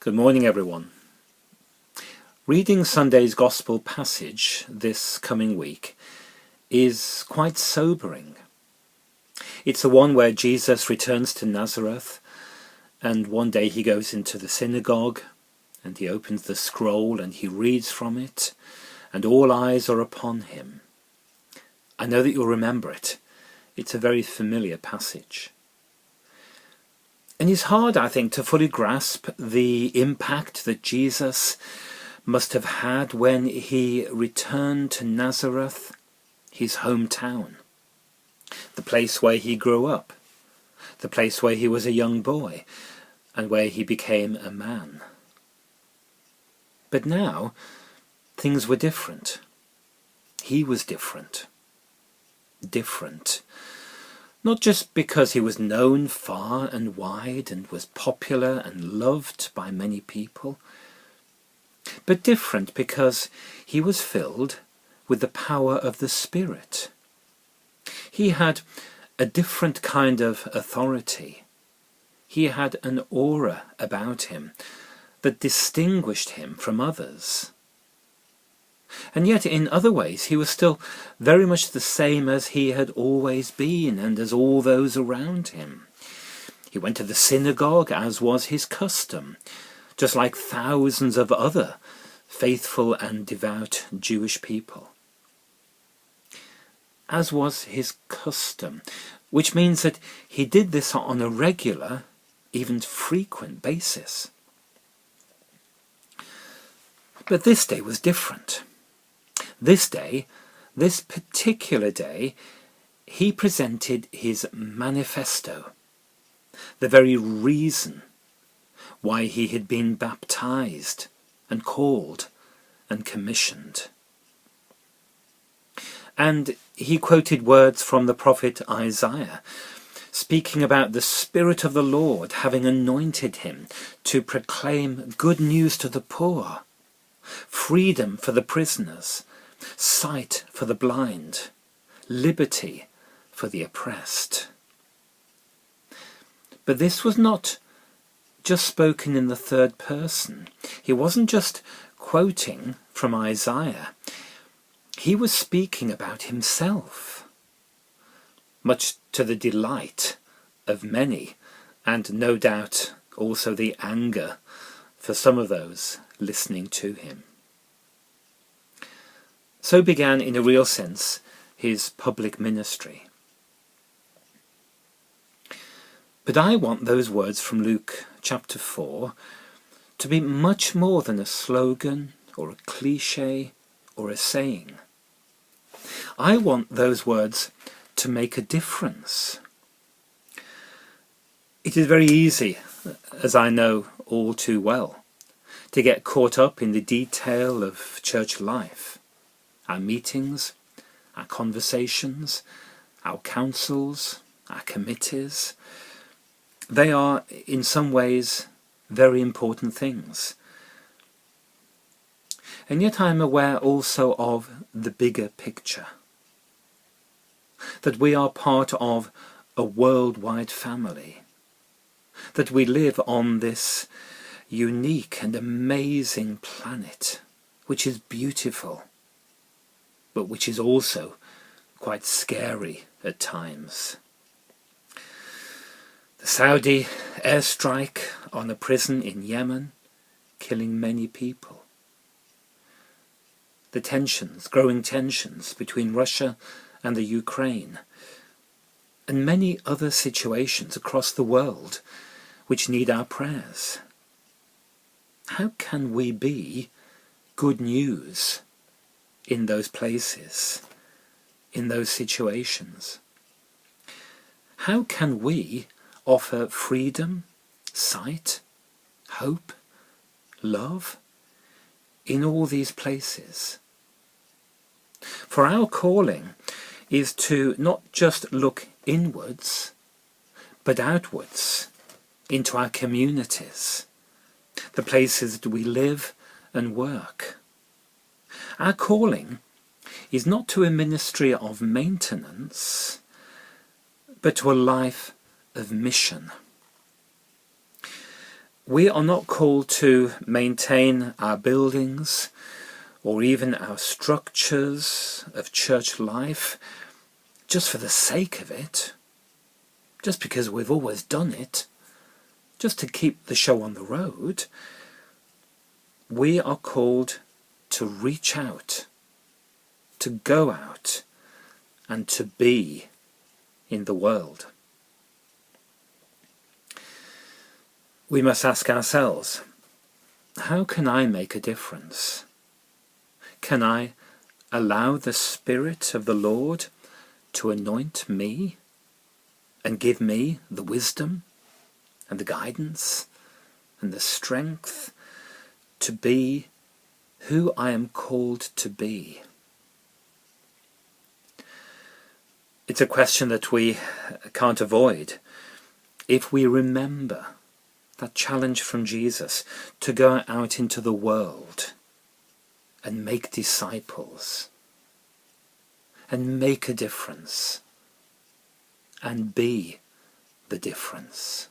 Good morning, everyone. Reading Sunday's Gospel passage this coming week is quite sobering. It's the one where Jesus returns to Nazareth, and one day he goes into the synagogue, and he opens the scroll and he reads from it, and all eyes are upon him. I know that you'll remember it. It's a very familiar passage. And it's hard, I think, to fully grasp the impact that Jesus must have had when he returned to Nazareth, his hometown, the place where he grew up, the place where he was a young boy, and where he became a man. But now, things were different. He was different. Different. Not just because he was known far and wide and was popular and loved by many people, but different because he was filled with the power of the Spirit. He had a different kind of authority. He had an aura about him that distinguished him from others. And yet in other ways he was still very much the same as he had always been and as all those around him. He went to the synagogue as was his custom, just like thousands of other faithful and devout Jewish people. As was his custom, which means that he did this on a regular, even frequent basis. But this day was different. This day, this particular day, he presented his manifesto, the very reason why he had been baptized and called and commissioned. And he quoted words from the prophet Isaiah, speaking about the Spirit of the Lord having anointed him to proclaim good news to the poor, freedom for the prisoners, sight for the blind, liberty for the oppressed. But this was not just spoken in the third person. He wasn't just quoting from Isaiah. He was speaking about himself, much to the delight of many, and no doubt also the anger for some of those listening to him. So began, in a real sense, his public ministry. But I want those words from Luke chapter 4 to be much more than a slogan or a cliche or a saying. I want those words to make a difference. It is very easy, as I know all too well, to get caught up in the detail of church life. Our meetings, our conversations, our councils, our committees. They are, in some ways, very important things. And yet I am aware also of the bigger picture. That we are part of a worldwide family. That we live on this unique and amazing planet, which is beautiful, but which is also quite scary at times. The Saudi airstrike on a prison in Yemen, killing many people. The tensions, growing tensions between Russia and the Ukraine, and many other situations across the world which need our prayers. How can we be good news in those places, in those situations? How can we offer freedom, sight, hope, love in all these places? For our calling is to not just look inwards, but outwards into our communities, the places that we live and work. Our calling is not to a ministry of maintenance, but to a life of mission. We are not called to maintain our buildings or even our structures of church life just for the sake of it, just because we've always done it, just to keep the show on the road. We are called to reach out, to go out, and to be in the world. We must ask ourselves, how can I make a difference? Can I allow the Spirit of the Lord to anoint me and give me the wisdom and the guidance and the strength to be who I am called to be? It's a question that we can't avoid if we remember that challenge from Jesus to go out into the world and make disciples and make a difference and be the difference.